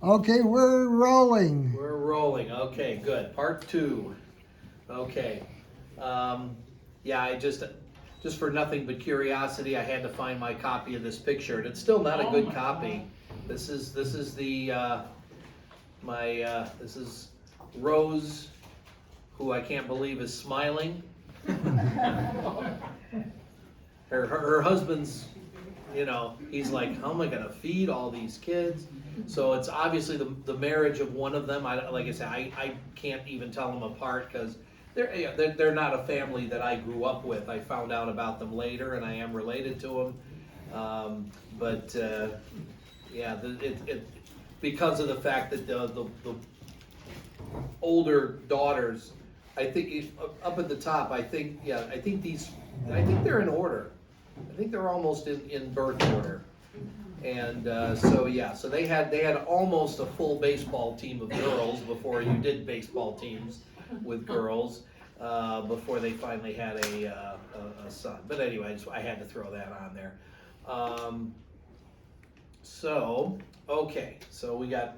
Okay, we're rolling. We're rolling. Okay, good. Part 2. Okay. Yeah, I just for nothing but curiosity, I had to find my copy of this picture, and it's still not a good copy. This is the this is Rose, who I can't believe is smiling. Her husband's, he's like, how am I gonna feed all these kids? So it's obviously the marriage of one of them. Like I said, I can't even tell them apart because they're not a family that I grew up with. I found out about them later, and I am related to them. Yeah, because of the fact that the older daughters, I think up at the top, I think they're in order. I think they're almost in birth order. And so they had almost a full baseball team of girls before you did baseball teams with girls, before they finally had a son. But anyway, I had to throw that on there. So we got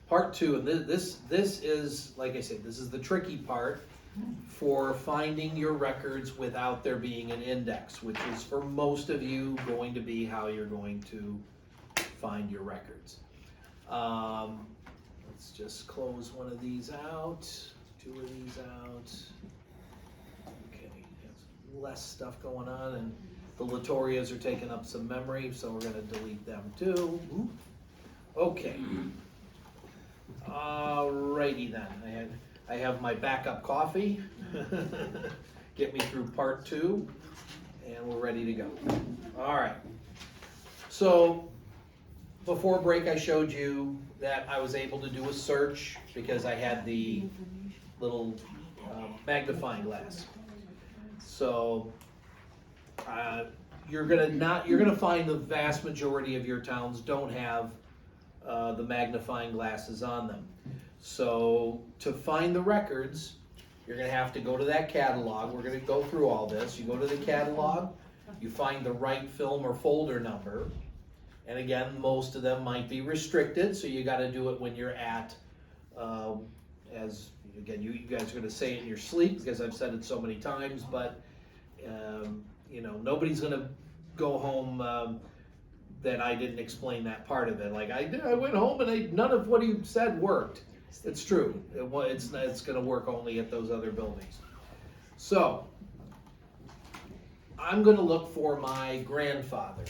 part 2, and this is, like I said, this is the tricky part for finding your records without there being an index, which is for most of you going to be how you're going to find your records. Let's just close one of these out, 2 of these out. Okay, there's less stuff going on, and the Latorias are taking up some memory, so we're going to delete them too. Okay. Alrighty then. I have my backup coffee. Get me through part 2, and we're ready to go. All right. So before break, I showed you that I was able to do a search because I had the little magnifying glass. So you're gonna find the vast majority of your towns don't have the magnifying glasses on them. So to find the records, you're going to have to go to that catalog. We're going to go through all this. You go to the catalog, you find the right film or folder number, and again, most of them might be restricted, so you got to do it when you're at, you guys are going to say it in your sleep because I've said it so many times, but nobody's going to go home that I didn't explain that part of it. Like I went home and none of what he said worked. It's true. It's going to work only at those other buildings. So I'm going to look for my grandfather.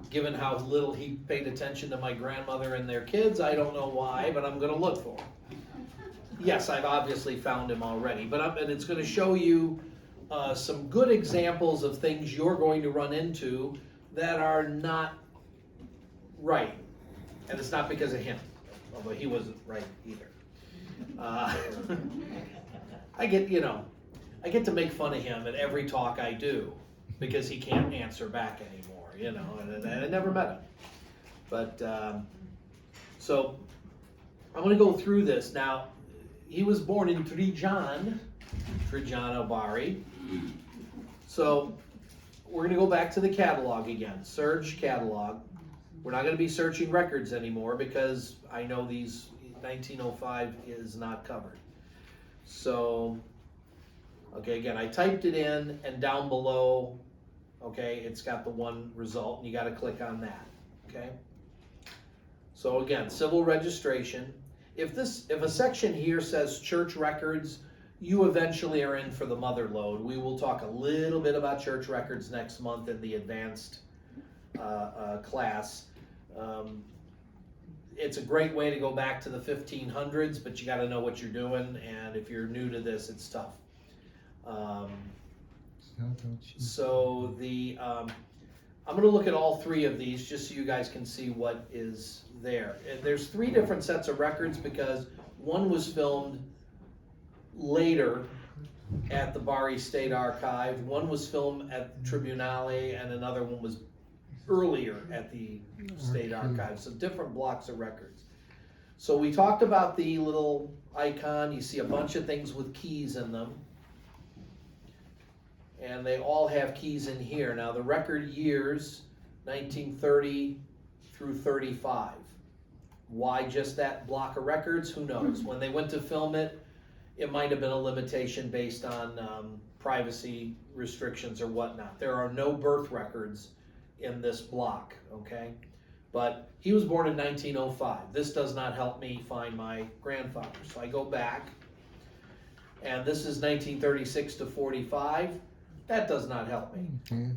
Given how little he paid attention to my grandmother and their kids, I don't know why, but I'm going to look for him. Yes, I've obviously found him already, and it's going to show you some good examples of things you're going to run into that are not right, and it's not because of him, although he wasn't right either. I get to make fun of him at every talk I do because he can't answer back anymore, and I never met him. But so I'm going to go through this now. He was born in Trijan Bari. So we're going to go back to the catalog again, search catalog. We're not going to be searching records anymore because I know these 1905 is not covered. So, okay, again, I typed it in, and down below, okay, it's got the one result, and you got to click on that, okay? So again, civil registration. If a section here says church records, you eventually are in for the mother lode. We will talk a little bit about church records next month in the advanced class. It's a great way to go back to the 1500s, but you got to know what you're doing, and if you're new to this, it's tough. So I'm going to look at all 3 of these just so you guys can see what is there. And there's 3 different sets of records because one was filmed later at the Bari State Archive, one was filmed at Tribunale, and another one was earlier at the State Archive. So different blocks of records. So we talked about the little icon. You see a bunch of things with keys in them. And they all have keys in here. Now the record years, 1930 through 35. Why just that block of records? Who knows? When they went to film it, it might have been a limitation based on privacy restrictions or whatnot. There are no birth records in this block, okay? But he was born in 1905. This does not help me find my grandfather. So I go back, and this is 1936 to 45. That does not help me. Okay.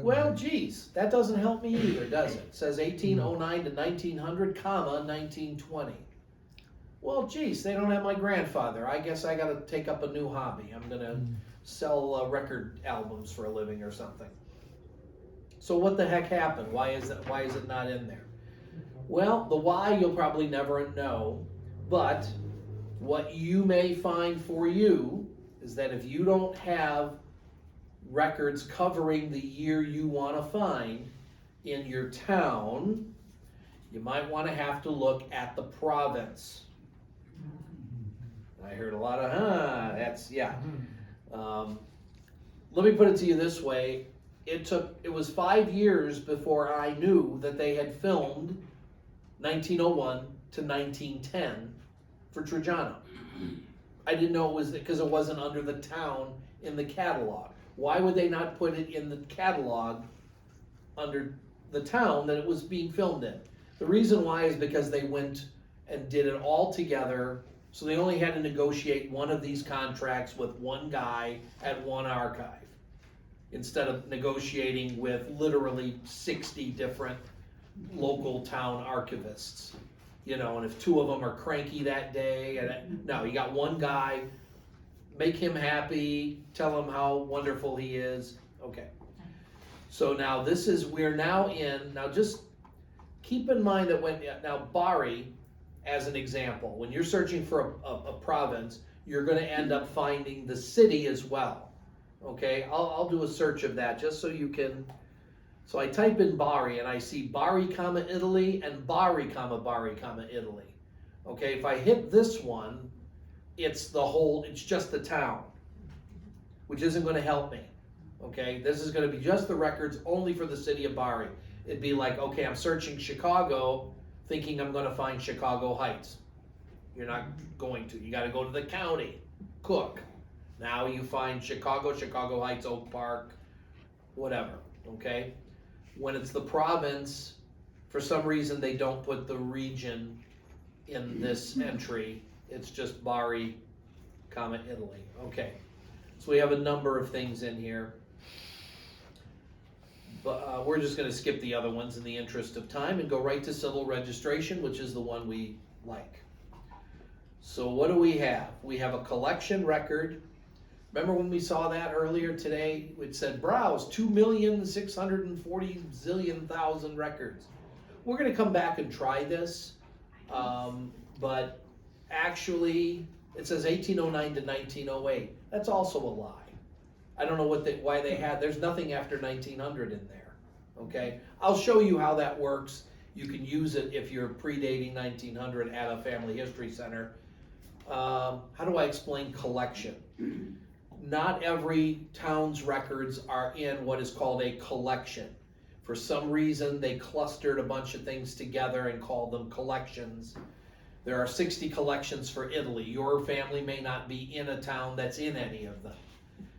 Well, geez, that doesn't help me either, does it? It says 1809 to 1900, comma, 1920. Well, geez, they don't have my grandfather. I guess I gotta take up a new hobby. I'm gonna sell record albums for a living or something. So what the heck happened? Why is it not in there? Well, the why you'll probably never know, but what you may find for you is that if you don't have records covering the year you want to find in your town, you might want to have to look at the province. I heard a lot of, that's, yeah. Let me put it to you this way. It was 5 years before I knew that they had filmed 1901 to 1910 for Trajano. I didn't know it was because it wasn't under the town in the catalog. Why would they not put it in the catalog under the town that it was being filmed in? The reason why is because they went and did it all together, so they only had to negotiate one of these contracts with one guy at one archive, instead of negotiating with literally 60 different local town archivists. You know, and if 2 of them are cranky that day, no, you got one guy, make him happy, tell him how wonderful he is. Okay. So now we're now in, now just keep in mind that now Bari, as an example, when you're searching for a province, you're gonna end up finding the city as well. Okay, I'll do a search of that just so you can. So I type in Bari and I see Bari, comma, Italy and Bari, comma, Italy. Okay, if I hit this one, it's just the town, which isn't going to help me. Okay, this is going to be just the records only for the city of Bari. It'd be like, okay, I'm searching Chicago, thinking I'm going to find Chicago Heights. You're not going to. You got to go to the county, Cook. Now you find Chicago Heights, Oak Park, whatever, okay? When it's the province, for some reason they don't put the region in this entry. It's just Bari, comma, Italy. Okay, so we have a number of things in here. But we're just gonna skip the other ones in the interest of time and go right to civil registration, which is the one we like. So what do we have? We have a collection record. Remember when we saw that earlier today? It said browse 2,640,000,000 records. We're going to come back and try this, but actually it says 1809 to 1908. That's also a lie. I don't know why they had. There's nothing after 1900 in there. Okay, I'll show you how that works. You can use it if you're predating 1900 at a family history center. How do I explain collection? Not every town's records are in what is called a collection. For some reason, they clustered a bunch of things together and called them collections. There are 60 collections for Italy. Your family may not be in a town that's in any of them.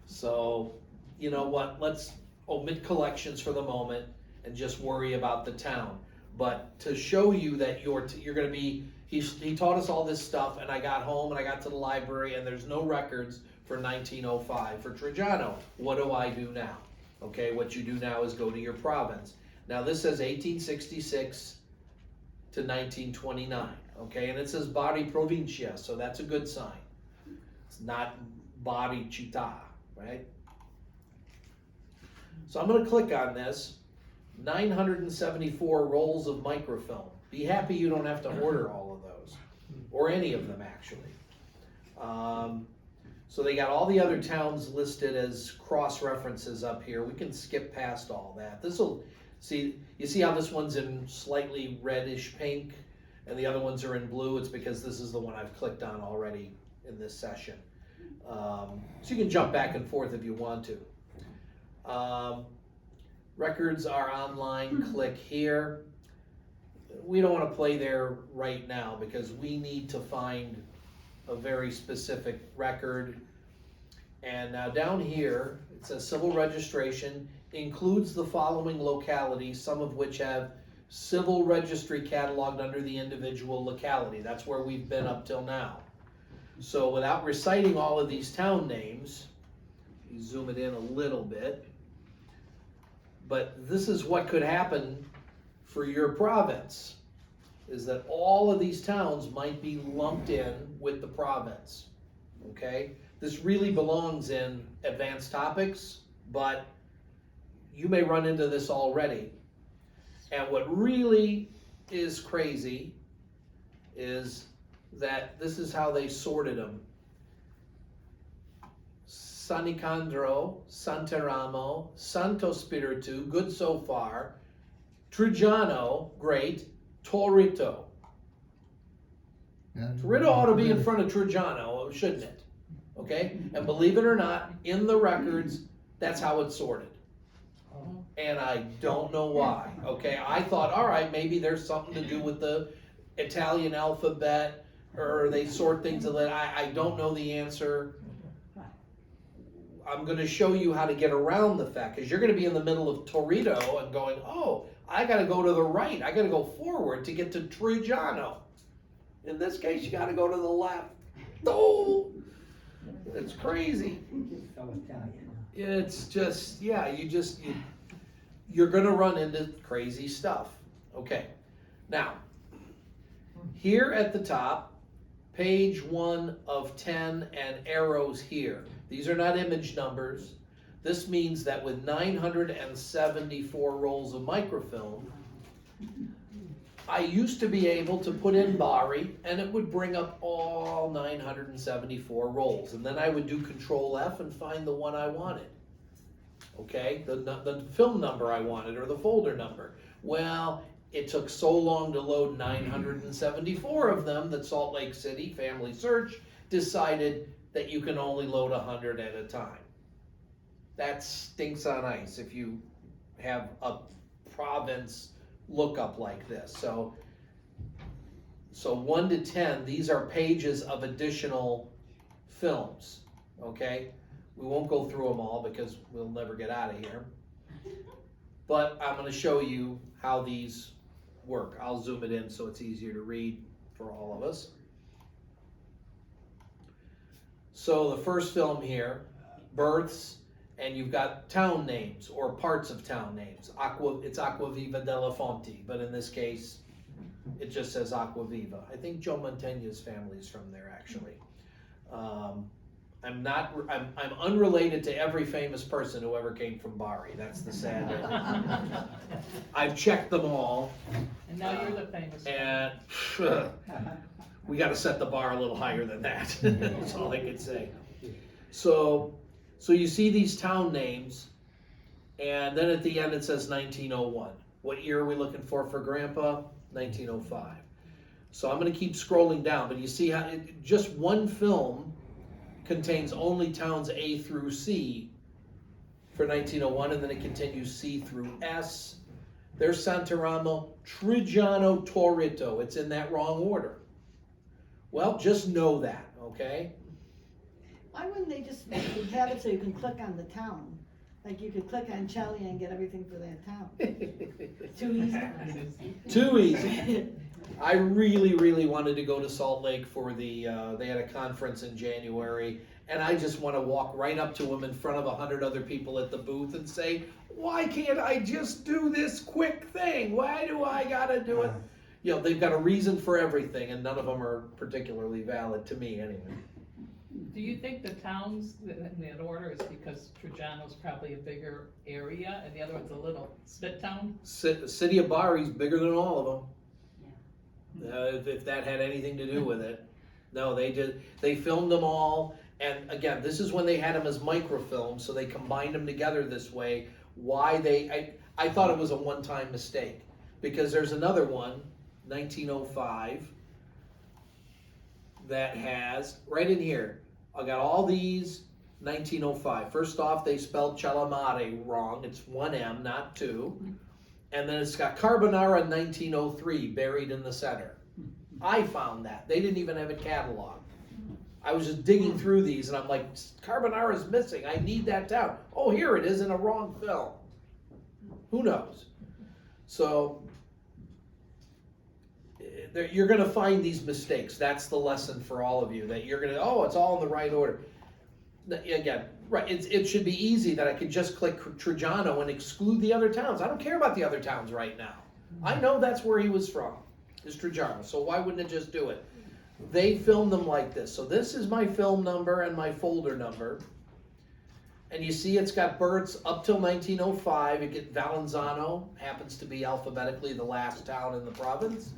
So, you know what, let's omit collections for the moment and just worry about the town. But to show you that you're going to be, he taught us all this stuff, and I got home and I got to the library and there's no records for 1905 for Trajano. What do I do now? Okay, what you do now is go to your province. Now this says 1866 to 1929, okay, and it says Bari Provincia, so that's a good sign. It's not Bari Città, right? So I'm going to click on this. 974 rolls of microfilm. Be happy you don't have to order all of those, or any of them actually. So they got all the other towns listed as cross-references up here. We can skip past all that. You see how this one's in slightly reddish pink and the other ones are in blue? It's because this is the one I've clicked on already in this session. So you can jump back and forth if you want to. Records are online, click here. we don't want to play there right now because we need to find a very specific record. And now down here, it says civil registration includes the following localities, some of which have civil registry cataloged under the individual locality. That's where we've been up till now. So without reciting all of these town names, you zoom it in a little bit, but this is what could happen for your province, is that all of these towns might be lumped in with the province, okay? This really belongs in advanced topics, but you may run into this already. And what really is crazy is that this is how they sorted them. San Nicandro, Santeramo, Santo Spiritu, good so far, Trujano, great, Torito. Torito ought to be in front of Trujano, shouldn't it? Okay, and believe it or not, in the records, that's how it's sorted. And I don't know why, okay? I thought, all right, maybe there's something to do with the Italian alphabet, or they sort things that I don't know the answer. I'm gonna show you how to get around the fact, because you're gonna be in the middle of Torito and going, oh, I gotta go to the right, I gotta go forward to get to Trujano. In this case, you gotta go to the left. Oh, it's crazy. It's just, yeah, you're gonna run into crazy stuff. Okay, now, here at the top, page 1 of 10 and arrows here. These are not image numbers. This means that with 974 rolls of microfilm, I used to be able to put in Bari and it would bring up all 974 rolls. And then I would do Control F and find the one I wanted. Okay, the film number I wanted or the folder number. Well, it took so long to load 974 of them that Salt Lake City Family Search decided that you can only load 100 at a time. That stinks on ice if you have a province lookup like this. So 1 to 10, these are pages of additional films, okay? We won't go through them all because we'll never get out of here. But I'm going to show you how these work. I'll zoom it in so it's easier to read for all of us. So the first film here, births, and you've got town names or parts of town names. It's Acquaviva della Fonte, but in this case, it just says Acquaviva. I think Joe Mantegna's family is from there, actually. I'm unrelated to every famous person who ever came from Bari. That's the sad end. I've checked them all. And now you're the famous one. And we got to set the bar a little higher than that. That's all I could say. So you see these town names, and then at the end it says 1901. What year are we looking for Grandpa? 1905. So I'm going to keep scrolling down, but you see how just one film contains only towns A through C for 1901, and then it continues C through S. There's Santeramo, Trujano, Torito. It's in that wrong order. Well, just know that, okay? Why wouldn't they just have it so you can click on the town? Like you could click on Cheli and get everything for that town. Too easy. Too easy. I really, really wanted to go to Salt Lake for the, they had a conference in January, and I just want to walk right up to them in front of 100 other people at the booth and say, why can't I just do this quick thing? Why do I gotta do it? You know, they've got a reason for everything, and none of them are particularly valid to me anyway. Do you think the towns in that order is because Trujano's probably a bigger area and the other one's a little spit town? The city of Bari's bigger than all of them. If that had anything to do with it. No, they filmed them all, and again, this is when they had them as microfilms, so they combined them together this way. I thought it was a one-time mistake, because there's another one, 1905, that has, right in here, I got all these 1905. First off, they spelled Calamare wrong. It's one M, not two. And then it's got Carbonara 1903 buried in the center. I found that. They didn't even have it cataloged. I was just digging through these and I'm like, Carbonara's missing. I need that town. Oh, here it is in a wrong film. Who knows? So you're going to find these mistakes. That's the lesson for all of you, that you're going to, oh, it's all in the right order. Again, right, it should be easy that I could just click Trajano and exclude the other towns. I don't care about the other towns right now. I know that's where he was from, is Trajano, so why wouldn't it just do it? They filmed them like this. So this is my film number and my folder number. And you see it's got births up till 1905. You get Valenzano, happens to be alphabetically the last town in the province.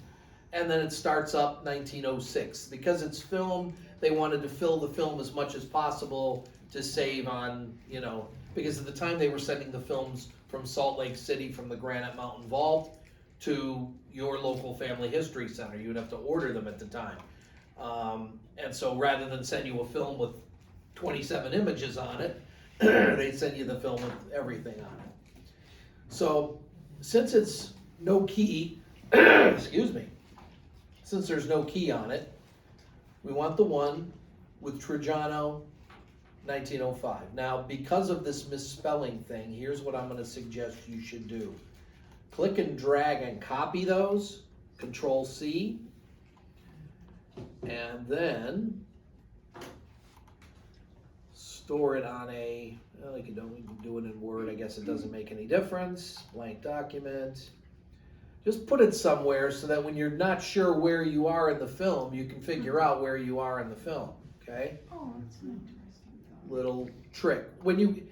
And then it starts up 1906. Because it's film, they wanted to fill the film as much as possible to save on, you know, because at the time they were sending the films from Salt Lake City from the Granite Mountain Vault to your local family history center. You would have to order them at the time. And so rather than send you a film with 27 images on it, they send you the film with everything on it. So since it's no key, excuse me, since there's no key on it, we want the one with Trajano 1905. Now, because of this misspelling thing, here's what I'm going to suggest you should do. Click and drag and copy those, Control C, and then store it on a, well, you can do it in Word, I guess it doesn't make any difference, blank document. Just put it somewhere so that when you're not sure where you are in the film, you can figure out where you are in the film, okay? Oh, that's an interesting thought. Little trick. When you've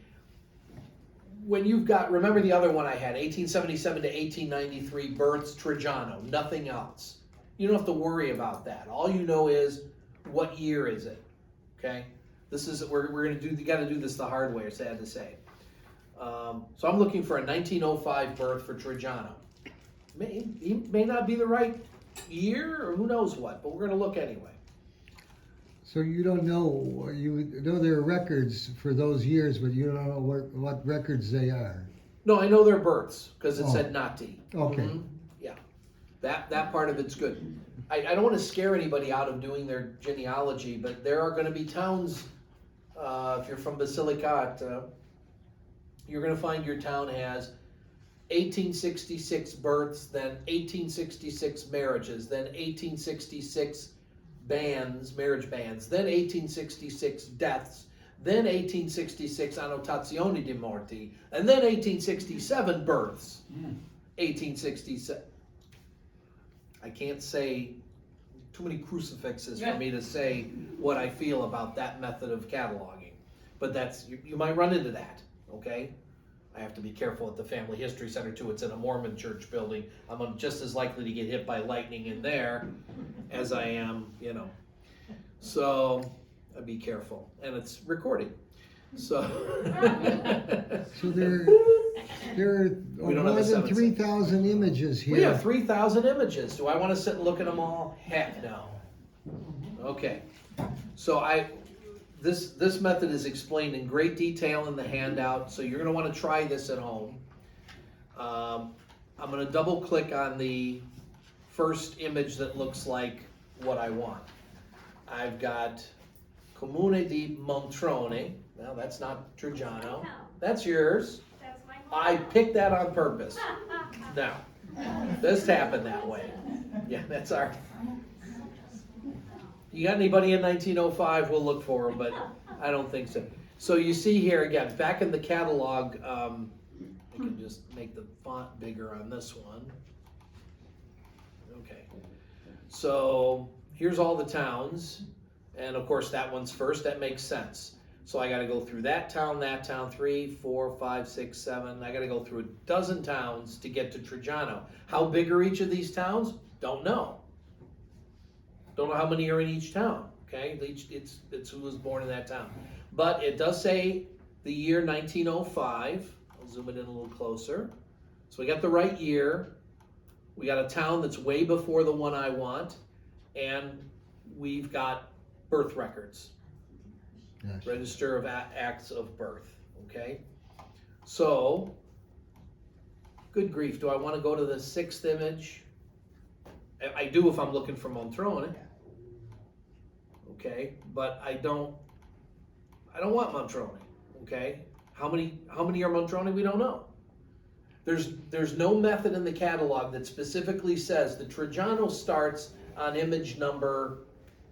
got, remember the other one I had, 1877 to 1893, births, Trajano, nothing else. You don't have to worry about that. All you know is, what year is it, okay? This is, we're gonna do, you gotta do this the hard way, sad to say. So I'm looking for a 1905 birth for Trajano. He may not be the right year, or who knows what, but we're gonna look anyway. So you don't know, you know there are records for those years, but you don't know what records they are. No, I know their births, because it Oh. said Nati. Okay. Yeah, that part of it's good. I don't want to scare anybody out of doing their genealogy, but there are going to be towns, if you're from Basilicata, you're going to find your town has 1866 births, then 1866 marriages, then 1866 marriage bans, then 1866 deaths, then 1866 annotazioni di morti, and then 1867 births. 1867. I can't say too many crucifixes for me to say what I feel about that method of cataloging. But that's, you might run into that, okay? I have to be careful at the Family History Center too. It's in a Mormon church building. I'm just as likely to get hit by lightning in there as I am, you know. So, be careful. And it's recording. So. So there are We don't have more the than 7 3,000 images here. We have 3,000 images. Do I want to sit and look at them all? Heck no. Okay. So this method is explained in great detail in the handout, so you're going to want to try this at home. I'm going to double click on the first image that looks like what I want. I've got Comune di Montrone. Well, that's not Trajano. That's yours. That's my I picked that on purpose. Now, this happened that way. Yeah, that's our. You got anybody in 1905? We'll look for them, but I don't think so. So you see here again, back in the catalog, I can just make the font bigger on this one. Okay. So here's all the towns, and of course that one's first. That makes sense. So I got to go through that town, 3, 4, 5, 6, 7. I got to go through a dozen towns to get to Trajano. How big are each of these towns? Don't know. Don't know how many are in each town. Okay, it's who was born in that town. But it does say the year 1905. I'll zoom it in a little closer. So we got the right year. We got a town that's way before the one I want, and we've got birth records. Yes. Register of acts of birth, okay? So, good grief, do I wanna go to the 6th image? I do if I'm looking for Montrone. Okay, but I don't want Montrone, okay? How many are Montrone? We don't know. There's no method in the catalog that specifically says the Trajano starts on image number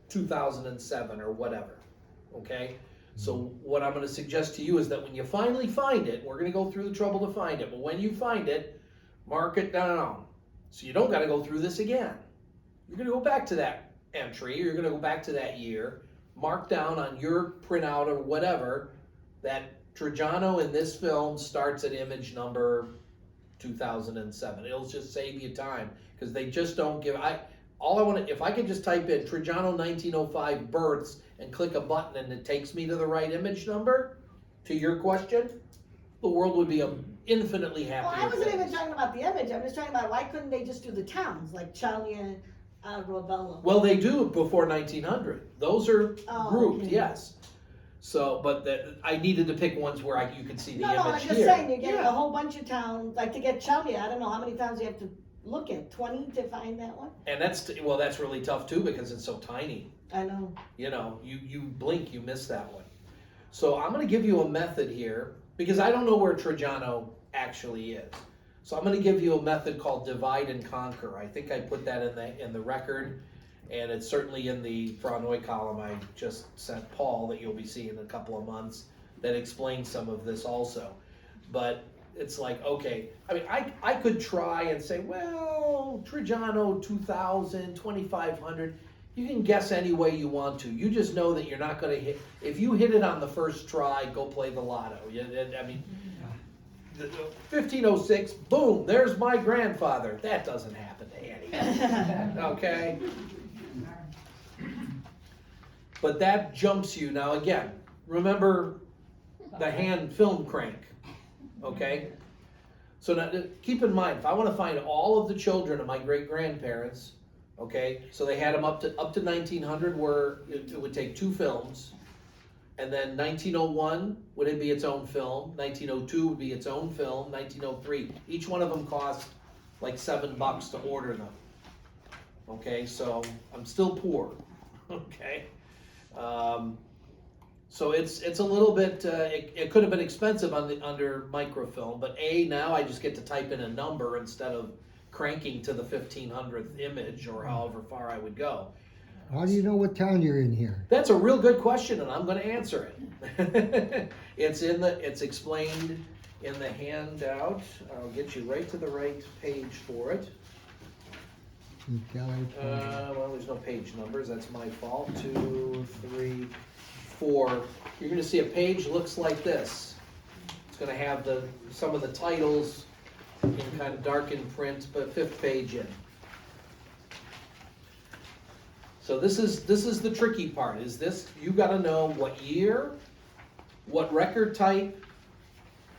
2007 or whatever, okay? So what I'm gonna suggest to you is that when you finally find it, we're gonna go through the trouble to find it, but when you find it, mark it down. So you don't gotta go through this again. You're gonna go back to that entry, you're gonna go back to that year, mark down on your printout or whatever, that Trajano in this film starts at image number 2007. It'll just save you time, because they just don't give, if I could just type in Trajano 1905 births and click a button and it takes me to the right image number, to your question, the world would be an infinitely Well, happier I wasn't place. even talking about the image, I'm just talking about why couldn't they just do the towns, like Chalia, Robello? Well, they do before 1900. Those are Oh, grouped, okay. yes. So, but I needed to pick ones where you could see the No, image I'm just here. saying, you're getting Yeah. a whole bunch of towns, like to get Chalia, I don't know how many towns you have to look at, 20 to find that one? And that's really tough too, because it's so tiny. I know. You know, you blink, you miss that one. So I'm gonna give you a method here, because I don't know where Trajano actually is. So I'm gonna give you a method called divide and conquer. I think I put that in the record, and it's certainly in the Franoy column I just sent Paul that you'll be seeing in a couple of months that explains some of this also. But it's like, okay, I mean, I could try and say, well, Trajano 2000, 2500, you can guess any way you want to. You just know that you're not gonna hit, if you hit it on the first try, go play the lotto. I mean, 1506, boom, there's my grandfather. That doesn't happen to anyone, okay? But that jumps you. Now again, remember the hand film crank, okay? So now keep in mind, if I want to find all of the children of my great-grandparents, okay, so they had them up to 1900 where it would take 2 films, and then 1901 would be its own film, 1902 would be its own film, 1903. Each one of them cost like $7 to order them. Okay, so I'm still poor, okay? So it's a little bit, it could have been expensive under microfilm, but now I just get to type in a number instead of cranking to the 1500th image or however far I would go. How do you know what town you're in here? That's a real good question, and I'm going to answer it. It's explained in the handout. I'll get you right to the right page for it. Well, there's no page numbers. That's my fault. 2, 3, 4. You're going to see a page looks like this. It's going to have some of the titles in kind of darkened print, but 5th page in. So this is the tricky part. You got to know what year, what record type,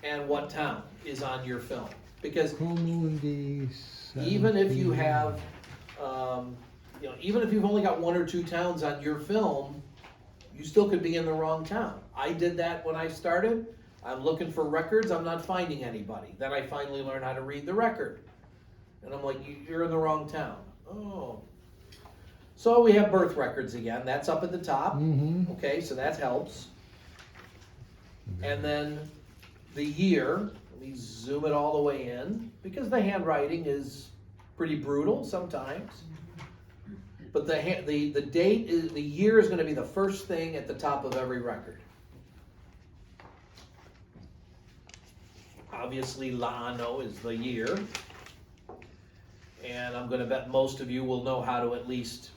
and what town is on your film. Because even if you have, even if you've only got 1 or 2 towns on your film, you still could be in the wrong town. I did that when I started. I'm looking for records, I'm not finding anybody. Then I finally learned how to read the record. And I'm like, you're in the wrong town. Oh. So we have birth records again, that's up at the top. Mm-hmm. Okay, so that helps. And then the year, let me zoom it all the way in, because the handwriting is pretty brutal sometimes. But the date is, the year is going to be the first thing at the top of every record. Obviously, l'anno is the year. And I'm going to bet most of you will know how to at least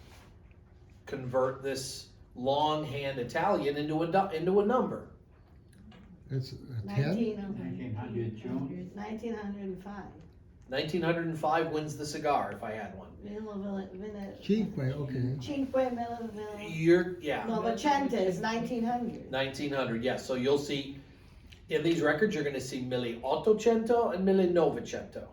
convert this longhand Italian into a number. It's a 10? 1900 June. 1905. 1905 wins the cigar if I had one. Cinque, okay. Cinque Millaville. No, but Cento is 1900. 1900, yes. So you'll see, in these records, you're going to see 1800 and 1900.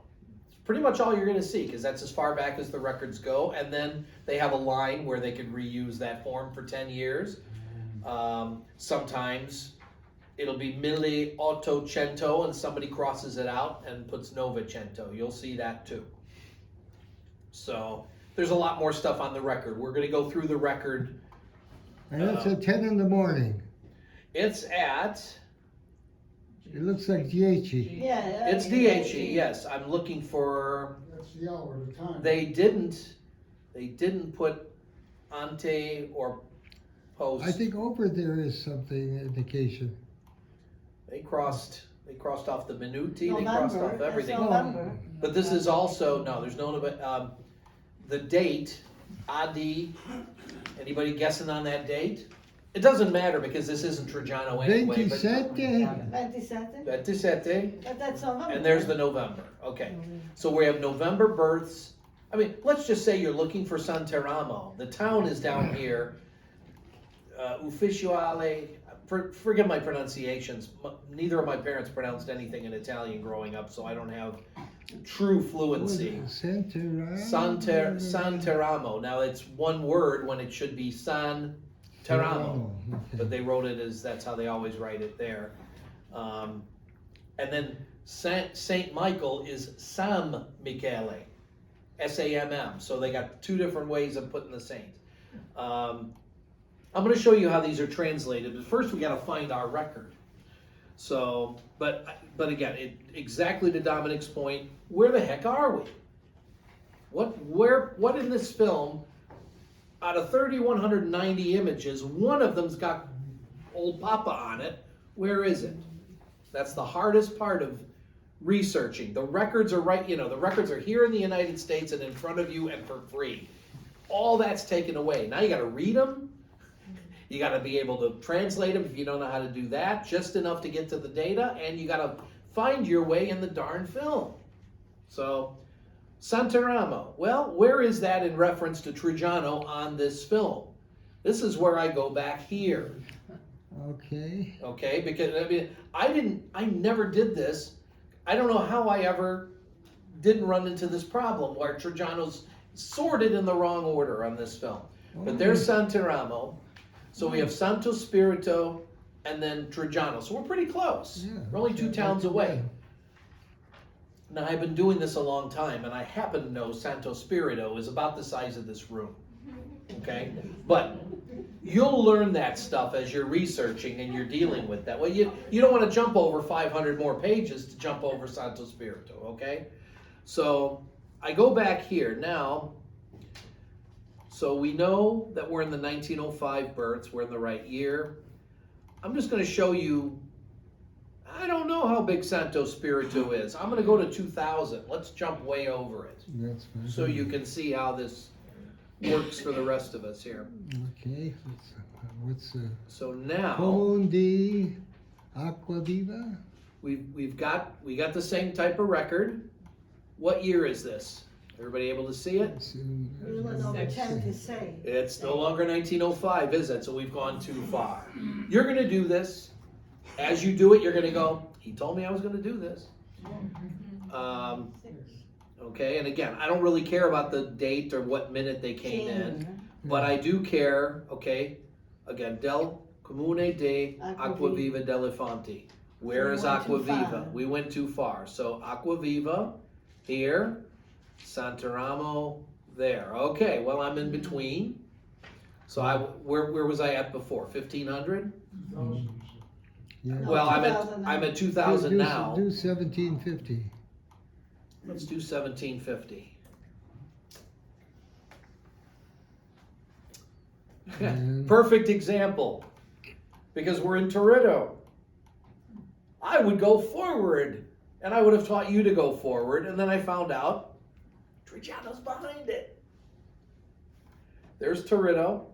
Pretty much all you're going to see, because that's as far back as the records go. And then they have a line where they could reuse that form for 10 years. Sometimes it'll be 1800 and somebody crosses it out and puts Novecento. You'll see that too. So there's a lot more stuff on the record. We're going to go through the record. And that's at 10 in the morning. It's at, It looks like DHE. Yeah. it's DHE, yes. I'm looking for, That's the hour, the time. they didn't put ante or post. I think over there is something indication. They crossed off the minuti, they crossed off November, everything. that's November. But this is also, no, there's no, the date, Adi, anybody guessing on that date? It doesn't matter because this isn't Trajano anyway, but 27. 27? 27, But that's November. and there's the November, okay. So we have November births. I mean, let's just say you're looking for Santeramo. The town is down here. Ufficiale, forgive my pronunciations. Neither of my parents pronounced anything in Italian growing up, so I don't have true fluency. Santeramo. Now it's one word when it should be San Teramo, but they wrote it as that's how they always write it there. And then Saint Michael is Sam Michele, S-A-M-M. So they got two different ways of putting the saint. I'm going to show you how these are translated, but first we got to find our record. So, but again, exactly to Dominic's point, where the heck are we? What in this film, out of 3,190 images, one of them's got old Papa on it. Where is it? That's the hardest part of researching. The records are right, the records are here in the United States and in front of you and for free. All that's taken away. Now you got to read them. You got to be able to translate them if you don't know how to do that, just enough to get to the data, and you got to find your way in the darn film. So, Santeramo. Well, where is that in reference to Trajano on this film? This is where I go back here. Okay. Okay, because I never did this. I don't know how I ever didn't run into this problem where Trajano's sorted in the wrong order on this film. But there's Santeramo. So we have Santo Spirito and then Trajano. So we're pretty close. Yeah, We're only two that's towns not too away. bad. Now I've been doing this a long time and I happen to know Santo Spirito is about the size of this room. Okay? But you'll learn that stuff as you're researching and you're dealing with that. Well, you don't want to jump over 500 more pages to jump over Santo Spirito, okay? So I go back here now. So we know that we're in the 1905 births, we're in the right year. I'm just going to show you, I don't know how big Santo Spirito is. I'm going to go to 2000. Let's jump way over it. That's fine. So you can see how this works for the rest of us here. Okay. What's So now Comune di Acquaviva? we got the same type of record. What year is this? Everybody able to see it? We went over 10 to say. It's no longer 1905, is it? So we've gone too far. You're going to do this. As you do it, you're going to go, he told me I was going to do this. Okay, and again, I don't really care about the date or what minute they came in, but I do care, okay, again, Del Comune de Acquaviva dell'Infanti. Where is We went too Acquaviva? far. We went too far. So Acquaviva here, Santeramo there. Okay, well, I'm in between. So where was I at before? 1500? Yeah. Well, I'm at 2000 now. Do 1750. Let's do 1750. And- Perfect example. Because we're in Toretto. I would go forward. And I would have taught you to go forward. And then I found out Trajano's behind it. There's Toretto.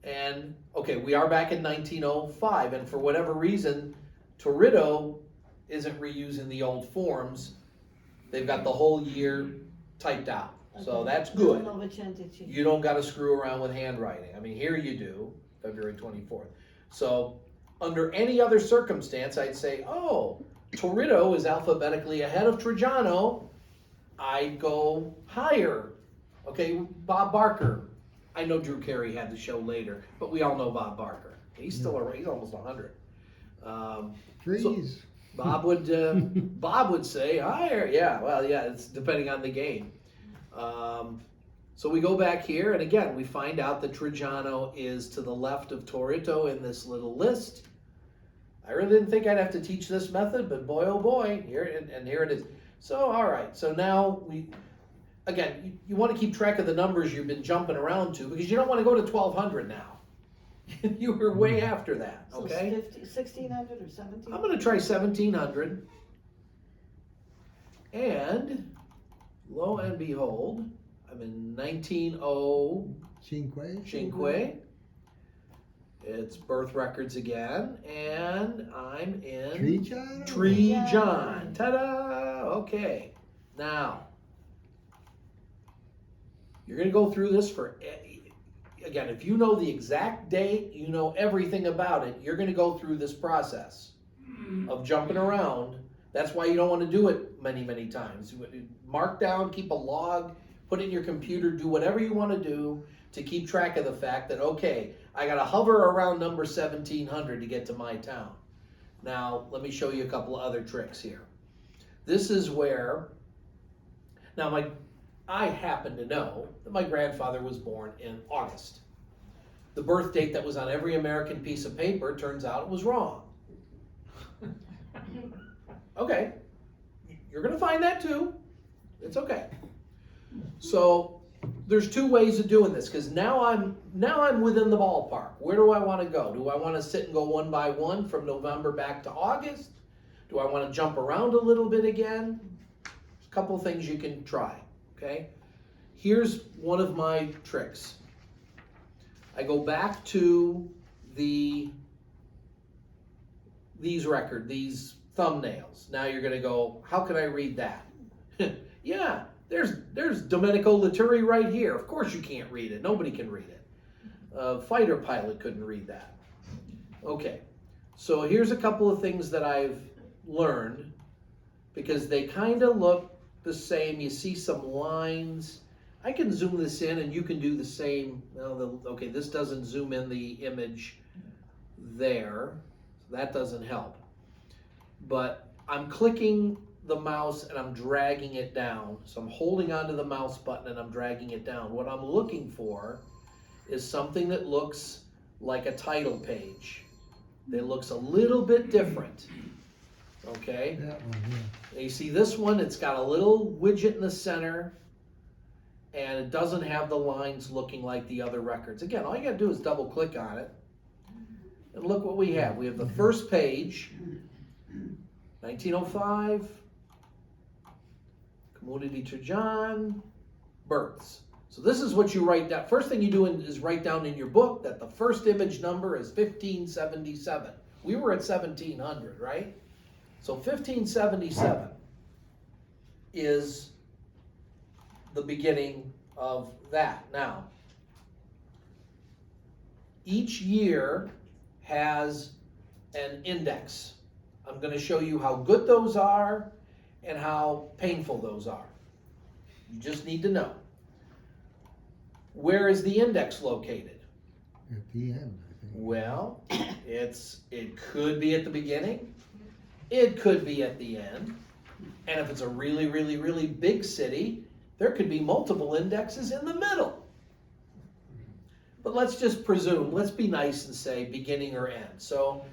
And, okay, we are back in 1905. And for whatever reason, Toretto isn't reusing the old forms. They've got the whole year typed out. So that's good. You don't got to screw around with handwriting. I mean, here you do, February 24th. So under any other circumstance, I'd say, oh, Toretto is alphabetically ahead of Trajano. I'd go higher. Okay, Bob Barker. I know Drew Carey had the show later, but we all know Bob Barker. He's still around. He's almost 100. Freeze. Bob would say higher. Yeah, well, yeah, it's depending on the game. So we go back here, and again, we find out that Trujano is to the left of Torito in this little list. I really didn't think I'd have to teach this method, but boy, oh boy, here and here it is. So, all right, so now you want to keep track of the numbers you've been jumping around to, because you don't want to go to 1,200 now. You were way after that, okay? So 1,600 or 1,700? I'm going to try 1,700. And lo and behold, I'm in 1905. Cinque. It's birth records again, and I'm in Trujano. Trejon. Ta-da! Okay. Now, you're going to go through this again, if you know the exact date, you know everything about it, you're going to go through this process of jumping around. That's why you don't want to do it many, many times. Mark down, keep a log, put it in your computer, do whatever you want to do to keep track of the fact that, okay, I got to hover around number 1,700 to get to my town. Now, let me show you a couple of other tricks here. This is where, now I happen to know that my grandfather was born in August. The birth date that was on every American piece of paper, turns out it was wrong. Okay, you're gonna find that too. It's okay. So there's two ways of doing this, because now I'm within the ballpark. Where do I want to go? Do I want to sit and go one by one from November back to August? Do I want to jump around a little bit again? There's a couple things you can try. Okay, here's one of my tricks. I go back to these thumbnails. Now you're going to go, how can I read that? Yeah, there's Domenico Laturi right here. Of course you can't read it. Nobody can read it. A fighter pilot couldn't read that. Okay, so here's a couple of things that I've learned, because they kind of look the same. You see some lines. I can zoom this in and you can do the same. Well, okay, this doesn't zoom in the image there. So that doesn't help. But I'm clicking the mouse and I'm dragging it down. So I'm holding onto the mouse button and I'm dragging it down. What I'm looking for is something that looks like a title page. That looks a little bit different. Okay? That one, yeah. You see this one, it's got a little widget in the center, and it doesn't have the lines looking like the other records. Again, all you gotta do is double click on it, and look what we have. We have the first page, 1905, Comune di Trejon, births. So this is what you write down. First thing you do is write down in your book that the first image number is 1577. We were at 1700, right? So 1577 is the beginning of that. Now, each year has an index. I'm going to show you how good those are and how painful those are. You just need to know. Where is the index located? At the end, I think. Well, it could be at the beginning. It could be at the end. And if it's a really, really, really big city, there could be multiple indexes in the middle. But let's just presume, let's be nice and say beginning or end. So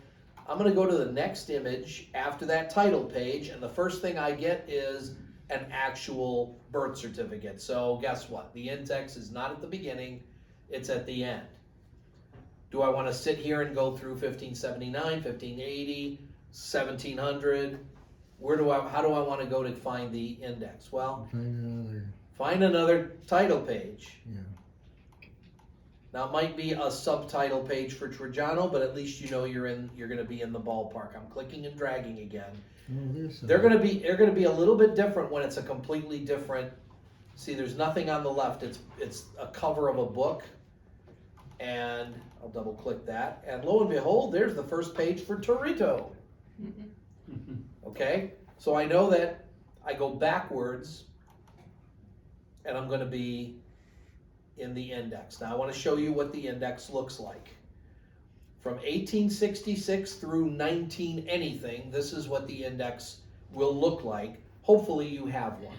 I'm going to go to the next image after that title page, and the first thing I get is an actual birth certificate. So guess what? The index is not at the beginning, it's at the end. Do I want to sit here and go through 1579, 1580, 1700? How do I want to go to find the index? Well, find another title page. Yeah. Now it might be a subtitle page for Trujano, but at least you know you're going to be in the ballpark. I'm clicking and dragging again. Oh, They're going to be a little bit different when it's a completely different. See, there's nothing on the left. It's a cover of a book, and I'll double click that, and lo and behold, there's the first page for Torito. Okay, so I know that I go backwards, and I'm going to be in the index. Now I want to show you what the index looks like. from 1866 through 19 anything, this is what the index will look like. Hopefully you have one.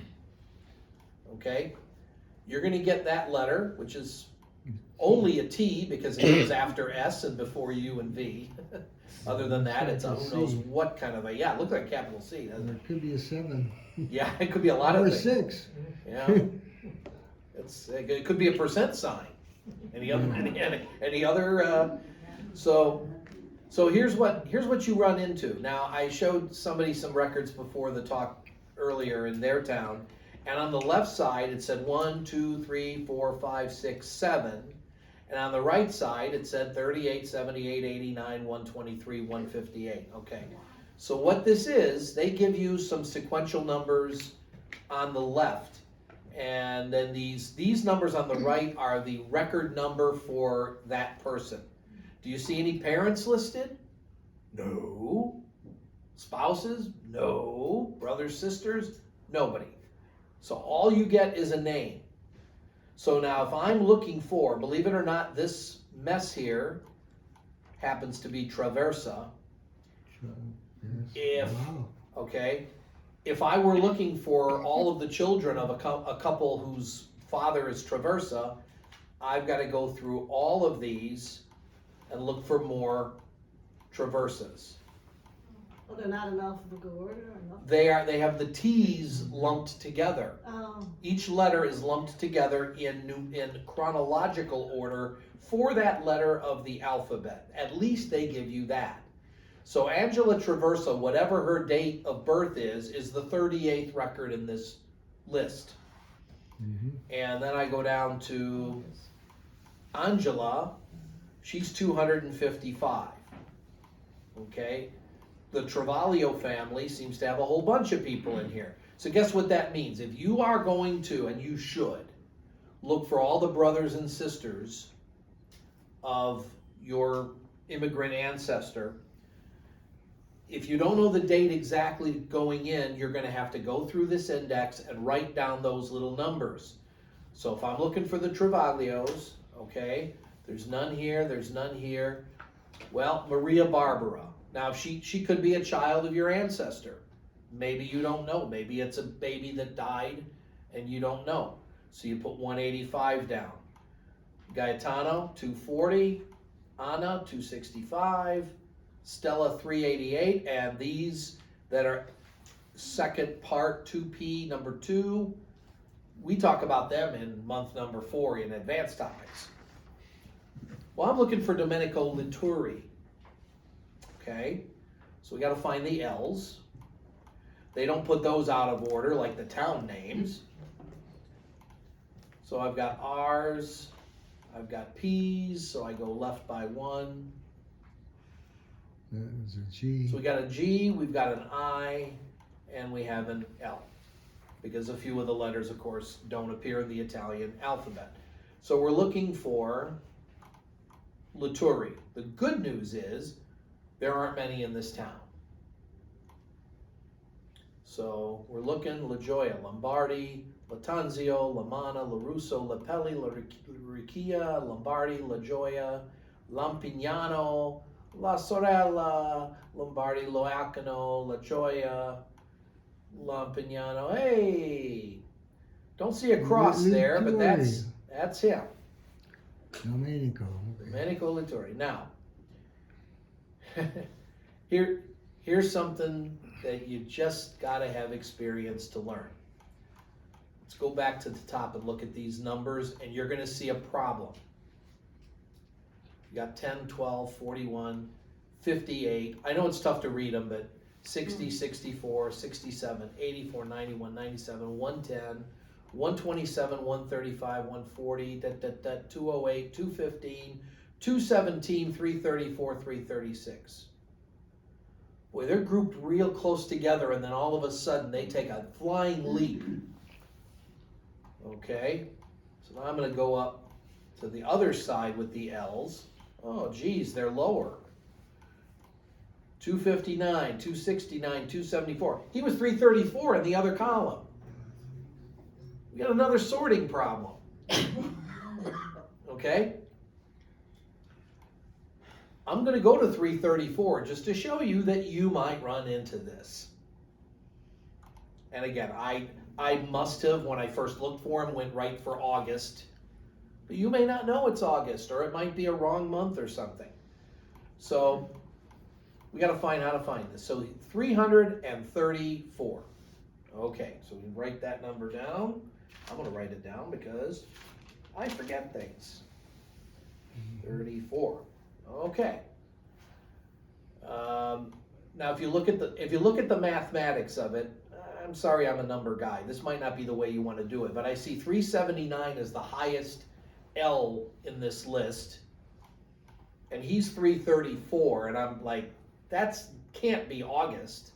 Okay? You're going to get that letter, which is only a T because it goes after S and before U and V. Other than that, it's a who knows what kind of a, yeah, it looks like a capital C, doesn't It could be a 7. it? Yeah, it could be a lot Or of a things. 6. Yeah. It could be a percent sign. Any other, so here's what you run into. Now, I showed somebody some records before the talk earlier in their town, and on the left side it said 1, 2, 3, 4, 5, 6, 7, and on the right side it said 38, 78, 89, 123, 158. Okay, so what this is, they give you some sequential numbers on the left, and then these numbers on the right are the record number for that person. Do you see any parents listed? No. Spouses? No. Brothers, sisters? Nobody. So all you get is a name. So now if I'm looking for, believe it or not, this mess here happens to be Traversa. If, Wow. okay, if I were looking for all of the children of a couple whose father is Traversa, I've got to go through all of these and look for more Traversas. Well, they're not in alphabetical order or nothing? They have the T's lumped together. Oh, Each letter is lumped together in chronological order for that letter of the alphabet. At least they give you that. So Angela Traversa, whatever her date of birth is the 38th record in this list. Mm-hmm. And then I go down to Angela, she's 255. Okay? The Travaglio family seems to have a whole bunch of people in here. So guess what that means? If you are going to, and you should, look for all the brothers and sisters of your immigrant ancestor, if you don't know the date exactly going in, you're going to have to go through this index and write down those little numbers. So if I'm looking for the Travaglios, okay, there's none here, there's none here. Well, Maria Barbara. Now, she could be a child of your ancestor. Maybe you don't know. Maybe it's a baby that died and you don't know. So you put 185 down. Gaetano, 240. Anna, 265. Stella, 388. And these that are second part, 2P, number 2, we talk about them in month number 4 in advanced topics. Well, I'm looking for Domenico Lituri. Okay, so we got to find the L's. They don't put those out of order like the town names. So I've got R's, I've got P's, so I go left by 1. That was a G. So we got a G, we've got an I, and we have an L. Because a few of the letters, of course, don't appear in the Italian alphabet. So we're looking for Lituri. The good news is there aren't many in this town. So we're looking La Gioia, Lombardi, Latanzio, La Mana, La Russo, La Pelli, La Riccia, Lombardi, La Gioia, Lampignano, La Sorella, Lombardi, Loacano, La Gioia, Lampignano. Hey! Don't see a cross there, but that's him. Domenico. Domenico Lituri. Now, here's something that you just gotta have experience to learn. Let's go back to the top and look at these numbers, and you're gonna see a problem. You got 10, 12, 41, 58. I know it's tough to read them, but 60, 64, 67, 84, 91, 97, 110, 127, 135, 140, 208, 215, 217, 334, 336. Boy, they're grouped real close together, and then all of a sudden they take a flying leap. Okay, so now I'm going to go up to the other side with the L's. Oh, geez, they're lower. 259, 269, 274. He was 334 in the other column. We got another sorting problem. Okay? I'm gonna go to 334 just to show you that you might run into this. And again, I must have, when I first looked for them, went right for August. But you may not know it's August, or it might be a wrong month or something. So we gotta find how to find this. So 334. Okay, so we write that number down. I'm gonna write it down because I forget things. 34. Okay. Now, if you look at the mathematics of it, I'm sorry, I'm a number guy. This might not be the way you want to do it, but I see 379 as the highest L in this list, and he's 334, and I'm like, that's can't be August.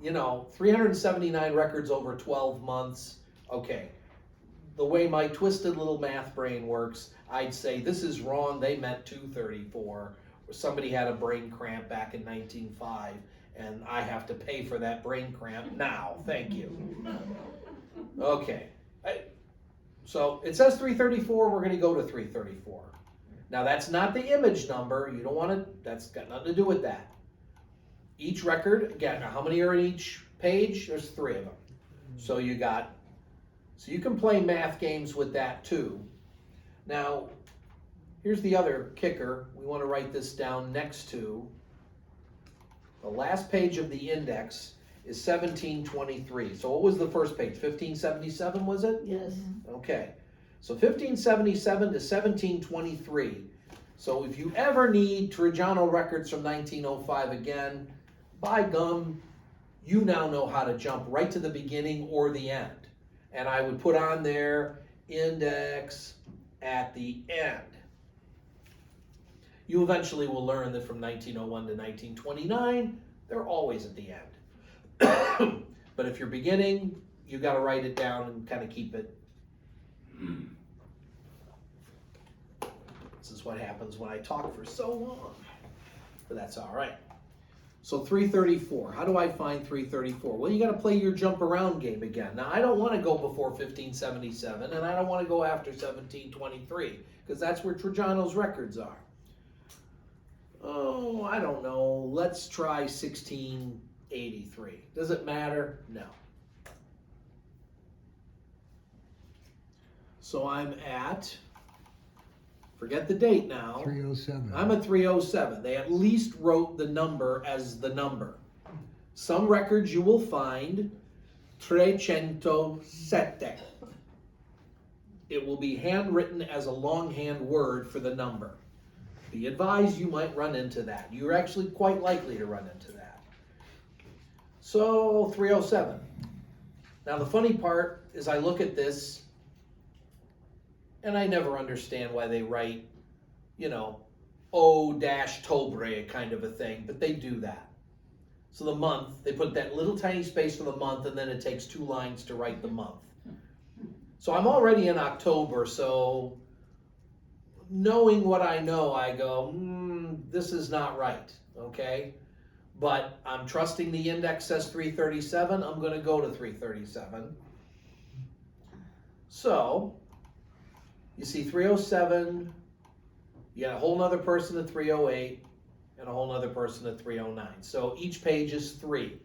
379 records over 12 months. Okay. The way my twisted little math brain works, I'd say this is wrong. They meant 234, or somebody had a brain cramp back in 1905, and I have to pay for that brain cramp now. Thank you. Okay. So it says 334. We're going to go to 334. Now that's not the image number. You don't want to. That's got nothing to do with that. Each record, again, how many are in each page? There's 3 of them. So you can play math games with that too. Now, here's the other kicker. We want to write this down next to the last page of the index is 1723. So what was the first page? 1577 was it? Yes. Okay. So 1577 to 1723. So if you ever need Trajano records from 1905 again, by gum, you now know how to jump right to the beginning or the end. And I would put on there index at the end. You eventually will learn that from 1901 to 1929, they're always at the end. But if you're beginning, you got to write it down and kind of keep it. This is what happens when I talk for so long. But that's all right. So 334. How do I find 334? Well, you got to play your jump around game again. Now, I don't want to go before 1577, and I don't want to go after 1723, because that's where Trajano's records are. Oh, I don't know. Let's try 1683. Does it matter? No. So I'm at, forget the date now. 307. I'm at 307. They at least wrote the number as the number. Some records you will find 307. It will be handwritten as a longhand word for the number. Be advised, you might run into that. You're actually quite likely to run into that. So 307. Now the funny part is I look at this and I never understand why they write, O-Tobre kind of a thing, but they do that. So the month, they put that little tiny space for the month, and then it takes 2 lines to write the month. So I'm already in October, so knowing what I know, I go, this is not right, okay? But I'm trusting the index says 337, I'm going to go to 337. So, you see 307, you got a whole nother person at 308, and a whole nother person at 309. So each page is 3.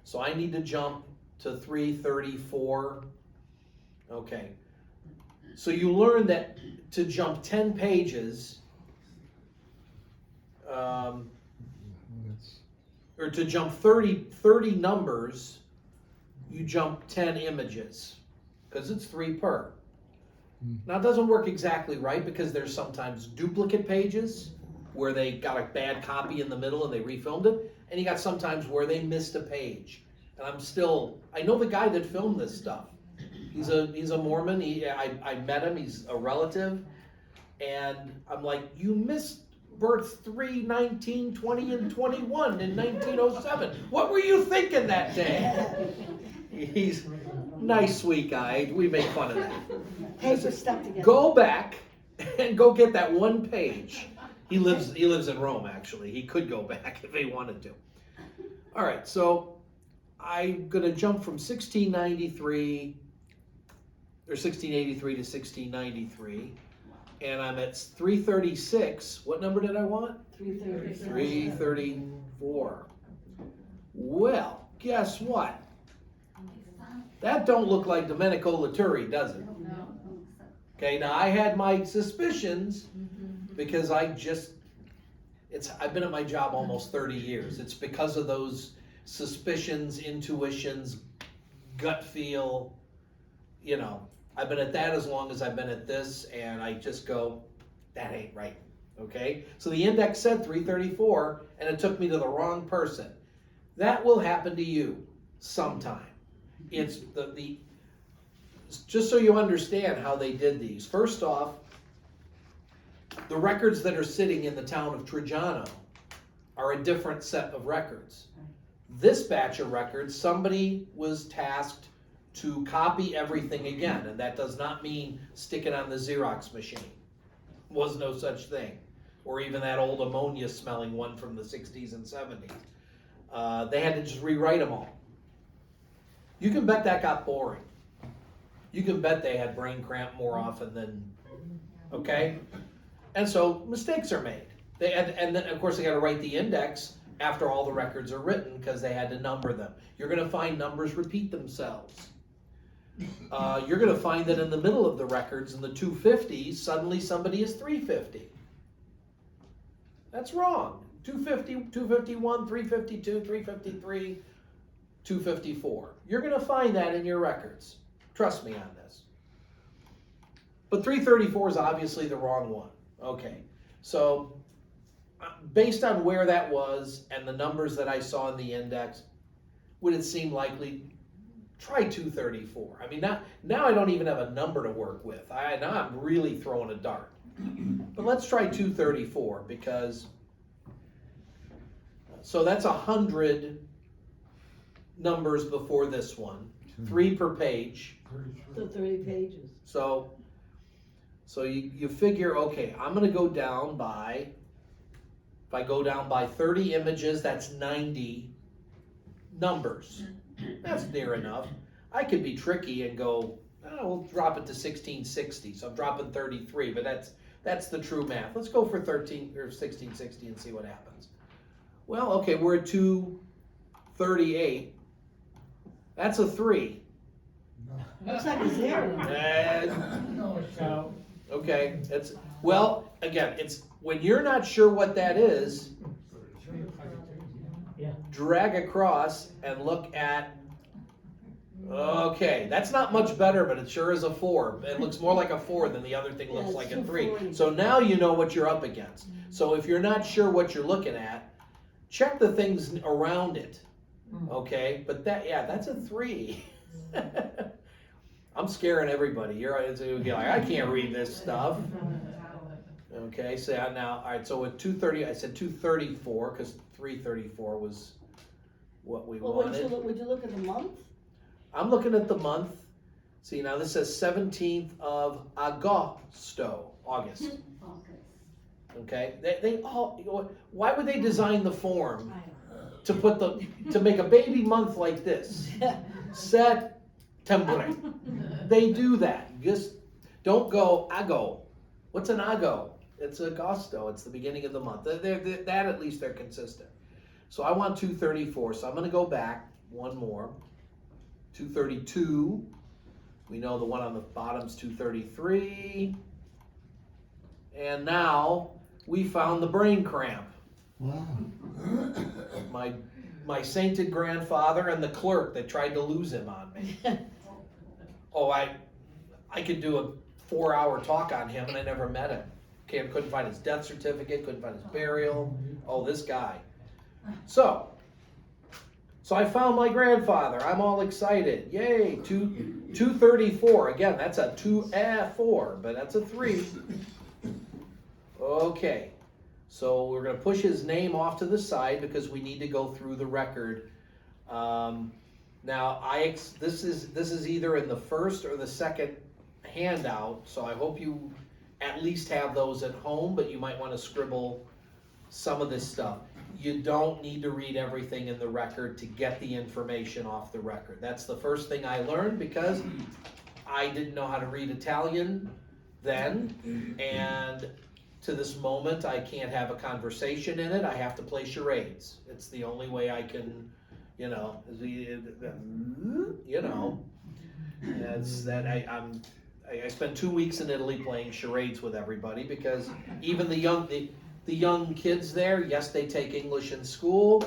So I need to jump to 334. Okay. So you learn that to jump 10 pages, or to jump 30 numbers, you jump 10 images, because it's 3 per. Now it doesn't work exactly right, because there's sometimes duplicate pages where they got a bad copy in the middle and they refilmed it, and you got sometimes where they missed a page. And I know the guy that filmed this stuff. He's a Mormon. I met him. He's a relative, and I'm like, you missed births 3, 19, 20, and 21 in 1907. What were you thinking that day? He's a nice, sweet guy. We make fun of that. Paper stuck together. Go back and go get that one page. He lives in Rome, actually. He could go back if he wanted to. All right, so I'm going to jump from 1683 to 1693. and I'm at 336. What number did I want? 330. 334. Well, guess what? That don't look like Domenico Laturi, does it? No. Okay, now I had my suspicions because I've been at my job almost 30 years. It's because of those suspicions, intuitions, gut feel, you know. I've been at that as long as I've been at this, and I just go, that ain't right, okay? So the index said 334, and it took me to the wrong person. That will happen to you sometime. It's just so you understand how they did these. First off, the records that are sitting in the town of Trujano are a different set of records. This batch of records, somebody was tasked to copy everything again, and that does not mean stick it on the Xerox machine. Was no such thing. Or even that old ammonia smelling one from the 60s and 70s. They had to just rewrite them all. You can bet that got boring. You can bet they had brain cramp more often than, okay? And so mistakes are made. And then of course they got to write the index after all the records are written because they had to number them. You're going to find numbers repeat themselves. You're going to find that in the middle of the records in the 250s, suddenly somebody is 350. That's wrong. 250, 251, 352, 353, 254. You're going to find that in your records. Trust me on this. But 334 is obviously the wrong one. Okay, so based on where that was and the numbers that I saw in the index, would it seem likely? Try 234. I mean, now I don't even have a number to work with. Now I'm really throwing a dart. But let's try 234 because, so that's 100 numbers before this one, 3 per page. So 30 pages. So you figure, okay, I'm going to go down by, if I go down by 30 images, that's 90 numbers. That's near enough. I could be tricky and go, oh, we'll drop it to 1660. So I'm dropping 33, but that's the true math. Let's go for 1660 and see what happens. Well, okay, we're at 238. That's a 3. Looks like a 0. Okay, well, again, it's when you're not sure what that is, drag across and look at, okay, that's not much better, but it sure is a 4. It looks more like a 4 than the other thing looks like a 3. So now you know what you're up against. So if you're not sure what you're looking at, check the things around it, okay? But that's a 3. I'm scaring everybody. You're like, I can't read this stuff. Okay, so now, all right, so with 230, I said 234 because 334 was what we wanted. Would you look at the month? I'm looking at the month. See, now this says 17th of Agosto, August. Okay, they all, why would they design the form to make a baby month like this? September. They do that. Just don't go ago. What's an ago? It's Agosto. It's the beginning of the month. That at least they're consistent. So I want 234. So I'm going to go back one more. 232. We know the one on the bottom's 233. And now we found the brain cramp. Wow. My sainted grandfather and the clerk that tried to lose him on me. Oh, I could do a 4-hour talk on him and I never met him. Okay, I couldn't find his death certificate, couldn't find his burial. Oh, this guy. So I found my grandfather. I'm all excited. Yay, 234. Again, that's a 4, but that's a 3. Okay, so we're going to push his name off to the side because we need to go through the record. Now, this is either in the first or the second handout, so I hope you at least have those at home, but you might want to scribble some of this stuff. You don't need to read everything in the record to get the information off the record. That's the first thing I learned because I didn't know how to read Italian then, and to this moment, I can't have a conversation in it, I have to play charades. It's the only way I can, you know, that's that I spent 2 weeks in Italy playing charades with everybody, because even the young kids there, yes, they take English in school,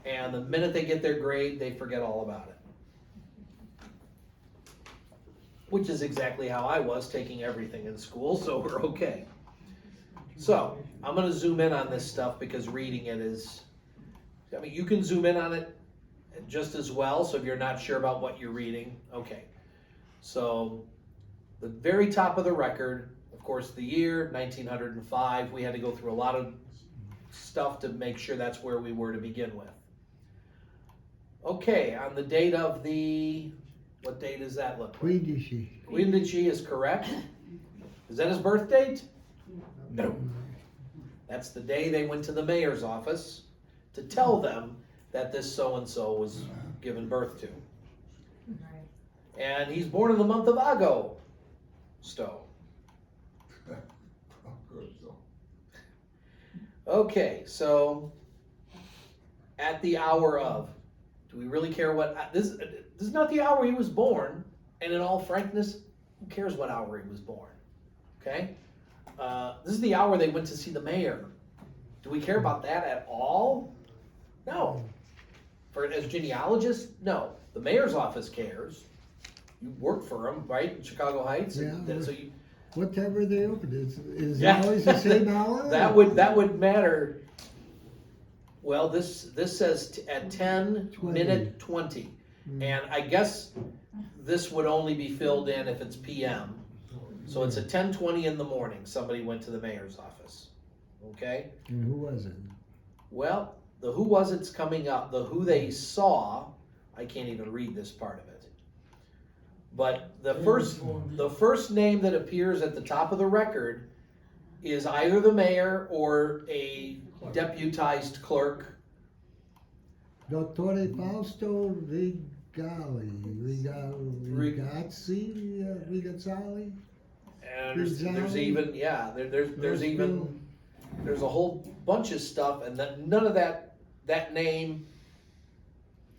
and the minute they get their grade, they forget all about it. Which is exactly how I was taking everything in school, so we're okay. So, I'm gonna zoom in on this stuff because reading it is, I mean, you can zoom in on it just as well, so if you're not sure about what you're reading, okay. So, the very top of the record, of course, the year, 1905, we had to go through a lot of stuff to make sure that's where we were to begin with. Okay, on the date of the, what date does that look like? Quindici is correct. Is that his birth date? No. That's the day they went to the mayor's office to tell them that this so-and-so was given birth to. And he's born in the month of Agosto. Okay, so at the hour of, do we really care what, this is not the hour he was born, and in all frankness, who cares what hour he was born, okay? This is the hour they went to see the mayor. Do we care about that at all? No. As genealogists, no. The mayor's office cares. You work for them, right, in Chicago Heights? Yeah, And so you, what time are they open? Is Yeah. it always the same hour? that would matter. Well, this says at 10 20. minute 20. And I guess this would only be filled in if it's PM. So it's at 10:20 in the morning, somebody went to the mayor's office, okay? And who was it? Well, the who was it's coming up, the who they saw, I can't even read this part of it. But the first name that appears at the top of the record is either the mayor or a deputized clerk. Dottore Fausto Rigazzali? And there's even, yeah, there's even, there's a whole bunch of stuff, and that none of that name,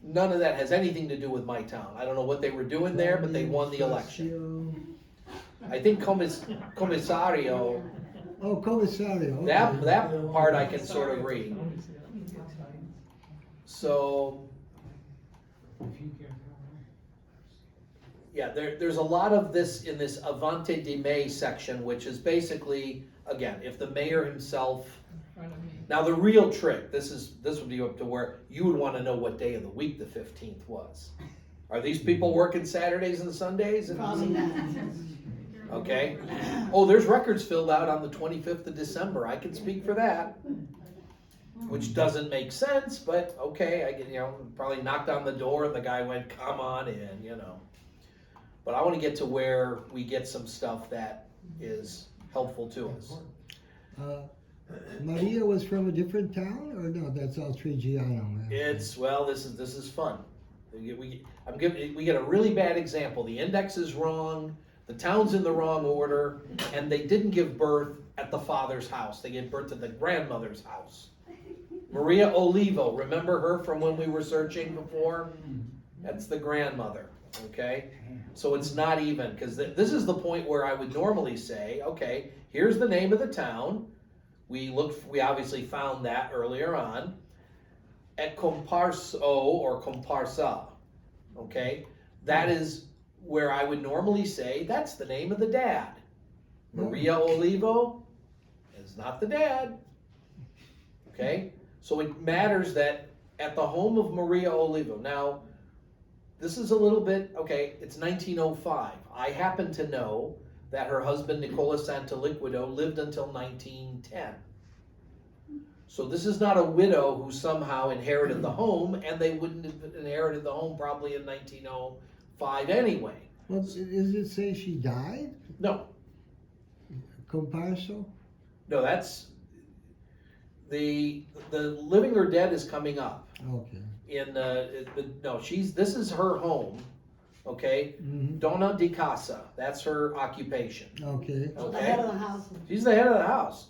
none of that has anything to do with my town. I don't know what they were doing there, but they won the election. I think commissario, Oh, commissario. Okay. that part I can sort of read. So, yeah, there's a lot of this in this Avante di Me section, which is basically, again, if the mayor himself. Now the real trick, this would be up to where you would want to know what day of the week the 15th was. Are these people working Saturdays and Sundays? Probably not. Okay. Oh, there's records filled out on the 25th of December. I can speak for that. Which doesn't make sense, but okay, I probably knocked on the door and the guy went, "Come on in," But I want to get to where we get some stuff that is helpful to us. Maria was from a different town, or no? That's all Trigiano. It's, well, this is fun. We get a really bad example. The index is wrong, the town's in the wrong order, and they didn't give birth at the father's house. They gave birth at the grandmother's house. Maria Olivo, remember her from when we were searching before? That's the grandmother, okay? So it's not even, because this is the point where I would normally say, okay, here's the name of the town. We obviously found that earlier on. At comparso or comparsa, okay? That is where I would normally say, that's the name of the dad. Maria Olivo is not the dad, okay? So it matters that at the home of Maria Olivo. Now, this is a little bit, okay, it's 1905. I happen to know that her husband, Nicola Santaliquido, lived until 1910. So this is not a widow who somehow inherited the home, and they wouldn't have inherited the home probably in 1905 anyway. Well, does it say she died? No, Comparso? no, that's, the living or dead is coming up. Okay. No, this is her home. okay? Mhm. Donna di casa, that's her occupation, Okay. So the head okay? of the house. She's the head of the house.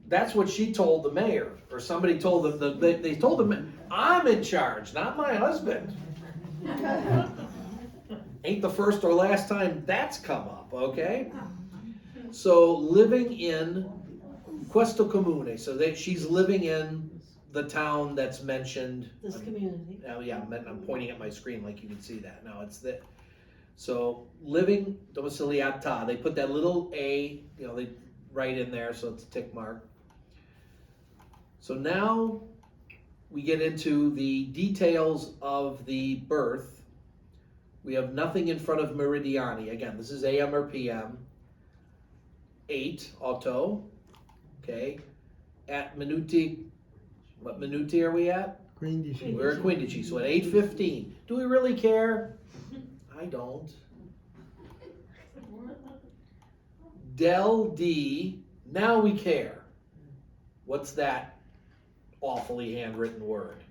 That's what she told the mayor, or somebody told them, they told them, I'm in charge, not my husband. Ain't the first or last time that's come up, okay? So living in Questo Comune, so that she's living in the town that's mentioned. This community. Oh yeah, I'm pointing at my screen like you can see that. No, it's that. So living domiciliata, they put that little A, they write in there, so it's a tick mark. So now we get into the details of the birth. We have nothing in front of meridiani. Again, this is AM or PM. 8, auto. Okay. At minuti, what minuti are we at? 15. We're at 15, so at 8:15. Do we really care? I don't. Del D, now we care. What's that awfully handwritten word?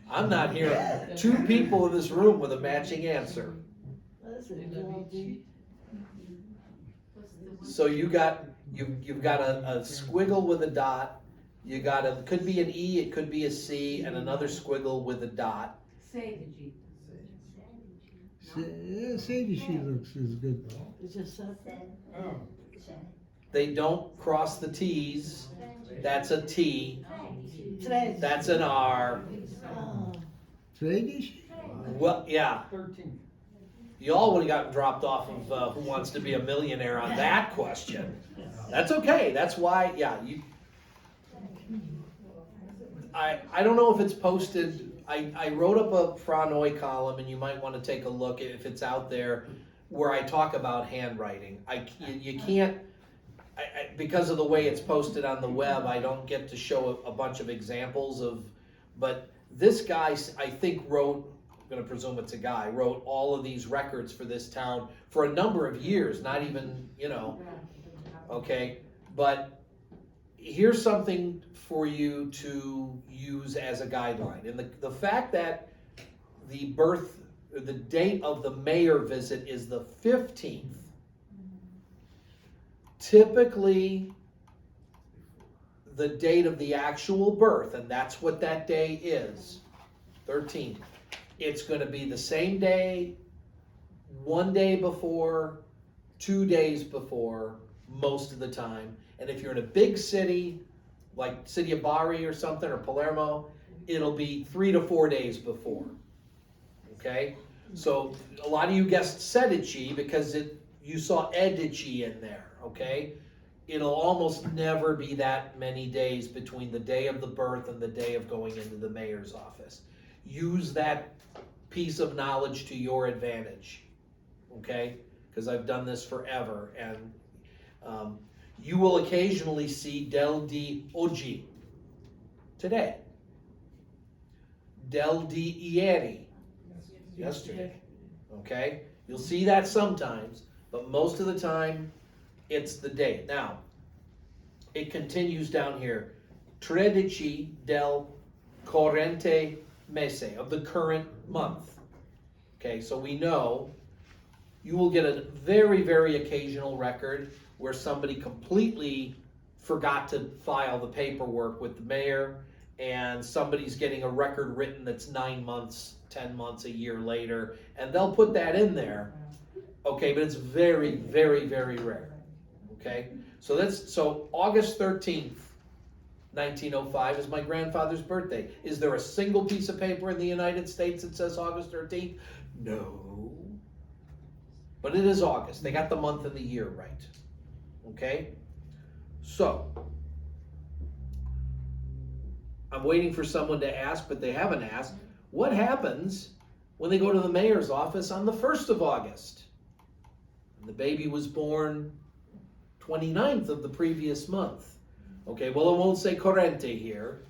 I'm not hearing two people in this room with a matching answer. What is it? DLD? So you've got a squiggle with a dot. You got it could be an E, it could be a C, and another squiggle with a dot. Sadie, she looks as good. It just said. They don't cross the T's. That's a T. Today. That's an R. Oh. Swedish? Well, yeah. Y'all would have gotten dropped off of Who Wants to Be a Millionaire on that question. That's okay. That's why, yeah. I don't know if it's posted. I wrote up a Fra Noi column, and you might want to take a look if it's out there, where I talk about handwriting. You can't, because of the way it's posted on the web, I don't get to show a bunch of examples of, but this guy, I think, wrote, I'm going to presume it's a guy, wrote all of these records for this town for a number of years, not even, okay, but here's something for you to use as a guideline. And the fact that the date of the mayor visit is the 15th, typically the date of the actual birth, and that's what that day is, 13th. It's going to be the same day, 1 day before, 2 days before, most of the time. And if you're in a big city, like city of Bari or something, or Palermo, it'll be 3 to 4 days before. Okay? So a lot of you guessed Sedici because you saw Edici in there, okay? It'll almost never be that many days between the day of the birth and the day of going into the mayor's office. Use that piece of knowledge to your advantage, okay? Because I've done this forever, and you will occasionally see del di oggi, today. Del di ieri, yesterday, okay? You'll see that sometimes, but most of the time, it's the date. Now, it continues down here. 13 del corrente mese, of the current month. Okay, so we know you will get a very, very occasional record where somebody completely forgot to file the paperwork with the mayor, and somebody's getting a record written that's 9 months, 10 months, a year later, and they'll put that in there. Okay, but it's very, very, very rare. Okay, so August 13th, 1905 is my grandfather's birthday. Is there a single piece of paper in the United States that says August 13th? No. But it is August. They got the month and the year right. Okay? So, I'm waiting for someone to ask, but they haven't asked, what happens when they go to the mayor's office on the 1st of August? And the baby was born 29th of the previous month. Okay, well, it won't say corrente here.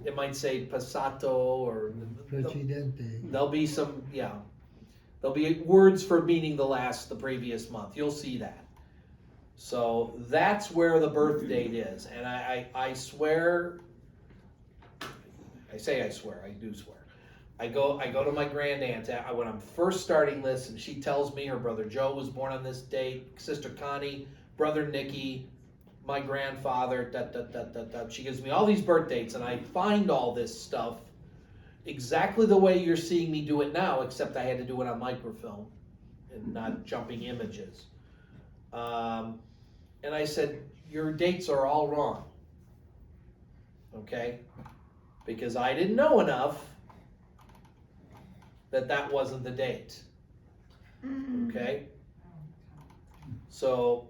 It might say passato, or Presidente. there'll be some, there'll be words for meaning the previous month. You'll see that. So that's where the birth date is, and I swear, I say I swear, I do swear. I go to my grandaunt when I'm first starting this, and she tells me her brother Joe was born on this date, sister Connie, brother Nicky, my grandfather, She gives me all these birth dates, and I find all this stuff exactly the way you're seeing me do it now, except I had to do it on microfilm and not jumping images. And I said, your dates are all wrong, okay? Because I didn't know enough that wasn't the date, okay? So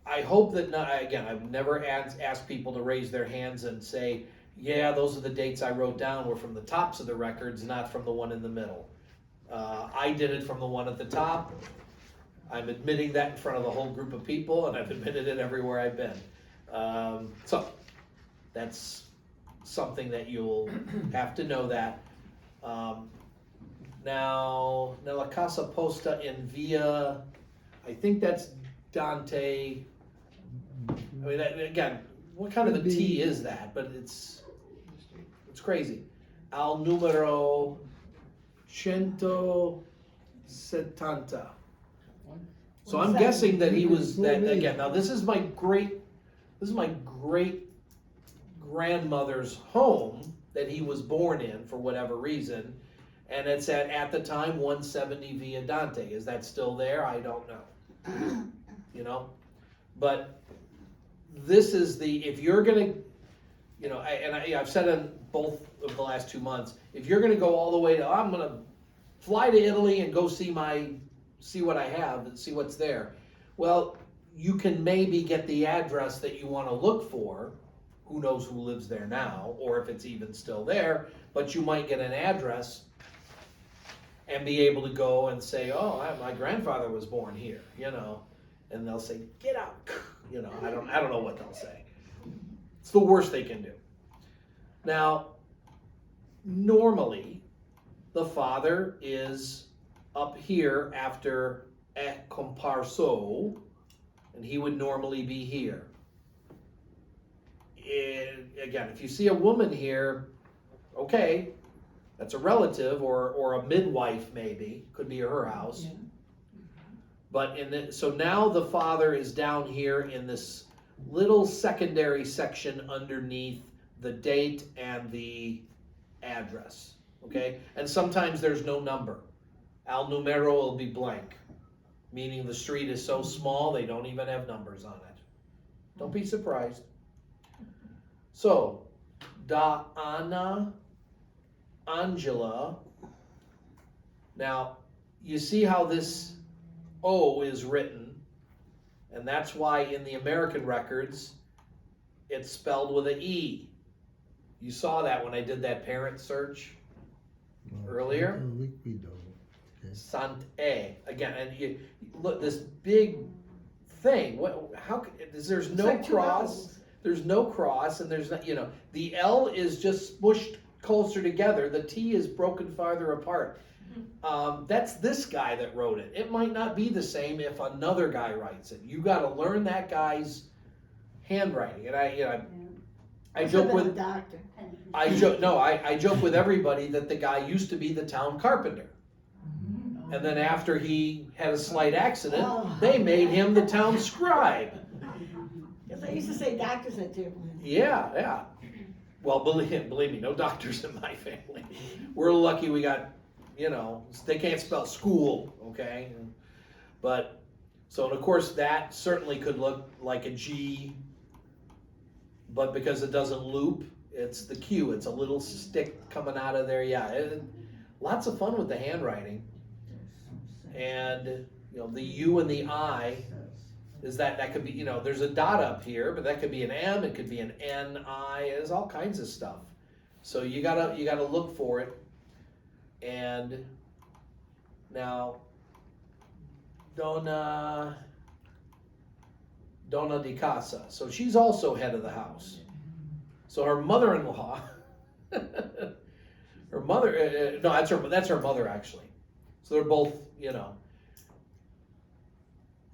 I hope that not, again, I've never asked people to raise their hands and say, yeah, those are the dates I wrote down were from the tops of the records, not from the one in the middle. I did it from the one at the top. I'm admitting that in front of the whole group of people, and I've admitted it everywhere I've been. So that's something that you'll have to know that. Now, Nella Casa Posta in Via, I think that's Dante. I mean, again, what kind of a T is that? But it's crazy. Al numero 170. So I'm guessing that he was that again. Now this is my great grandmother's home that he was born in for whatever reason, and it's at the time 170 Via Dante. Is that still there? I don't know. You know, but this is if you're gonna, you know, I've said in both of the last 2 months, if you're gonna go all the way to, I'm gonna fly to Italy and go see what I have and see what's there. Well, you can maybe get the address that you want to look for. Who knows who lives there now, or if it's even still there, but you might get an address and be able to go and say, oh, my grandfather was born here, you know, and they'll say, get out, you know, I don't know what they'll say. It's the worst they can do. Now, normally, the father is up here after "è comparso," and he would normally be here. Again, if you see a woman here, okay, that's a relative or a midwife maybe, could be her house. Yeah. But so now the father is down here in this little secondary section underneath the date and the address, okay? And sometimes there's no number. Al numero will be blank, meaning the street is so small they don't even have numbers on it. Don't be surprised. So, da Anna Angela. Now, you see how this O is written, and that's why in the American records it's spelled with an E. You saw that when I did that parent search earlier. Sant'e. Again, and you look, this big thing. There's no like cross. There's no cross, and there's not, you know, the L is just smushed closer together. The T is broken farther apart. That's this guy that wrote it. It might not be the same if another guy writes it. You got to learn that guy's handwriting. And I joke with doctor. I joke with everybody that the guy used to be the town carpenter. And then after he had a slight accident, they made him the town scribe. Because I used to say doctors at too. Yeah. Well, believe me, no doctors in my family. We're lucky we got, you know, they can't spell school, okay? But, so and of course that certainly could look like a G, but because it doesn't loop, it's the Q. It's a little stick coming out of there. Yeah, lots of fun with the handwriting. And, you know, the U and the I is that could be, you know, there's a dot up here, but that could be an M, it could be an N, I, there's all kinds of stuff. So you gotta look for it. And now, Donna di Casa. So she's also head of the house. So her mother-in-law, her mother, no, that's her mother actually. So they're both, you know.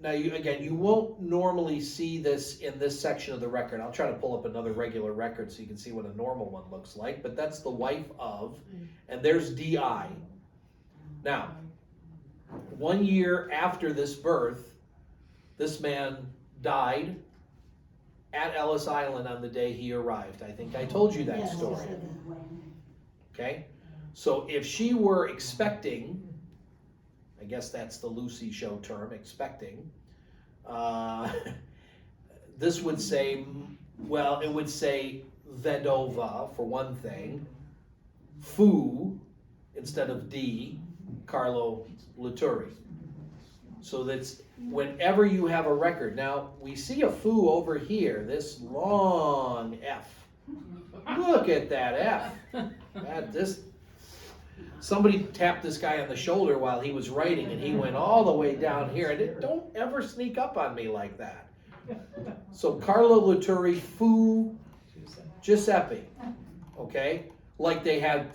Now, you won't normally see this in this section of the record. I'll try to pull up another regular record so you can see what a normal one looks like, but that's the wife of, and there's DI. Now, 1 year after this birth, this man died at Ellis Island on the day he arrived. I think I told you that Yes, you story. said that. Okay? So if she were expecting, I guess that's the Lucy show term, expecting, this would say, well, it would say Vedova for one thing, Fu instead of D, Carlo Laturi. So that's whenever you have a record. Now, we see a Fu over here, this long F. Look at that F. Somebody tapped this guy on the shoulder while he was writing, and he went all the way down here. And don't ever sneak up on me like that. So Carlo Laturi, Fu Giuseppe, okay? Like they had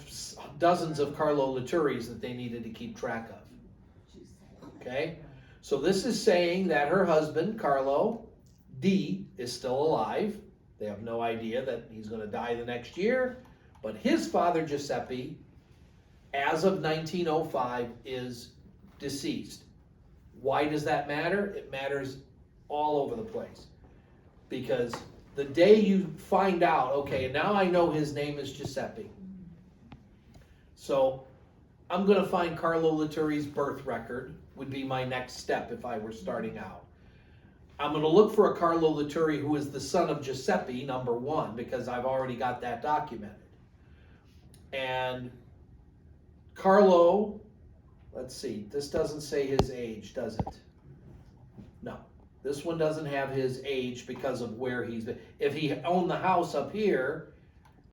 dozens of Carlo Laturis that they needed to keep track of, okay? So this is saying that her husband, Carlo D, is still alive. They have no idea that he's going to die the next year. But his father, Giuseppe, as of 1905, is deceased. Why does that matter? It matters all over the place. Because the day you find out, okay, now I know his name is Giuseppe. So I'm going to find Carlo Laturi's birth record, would be my next step if I were starting out. I'm going to look for a Carlo Laturi who is the son of Giuseppe, number one, because I've already got that documented. And Carlo, let's see, this doesn't say his age, does it? No, this one doesn't have his age because of where he's been. If he owned the house up here,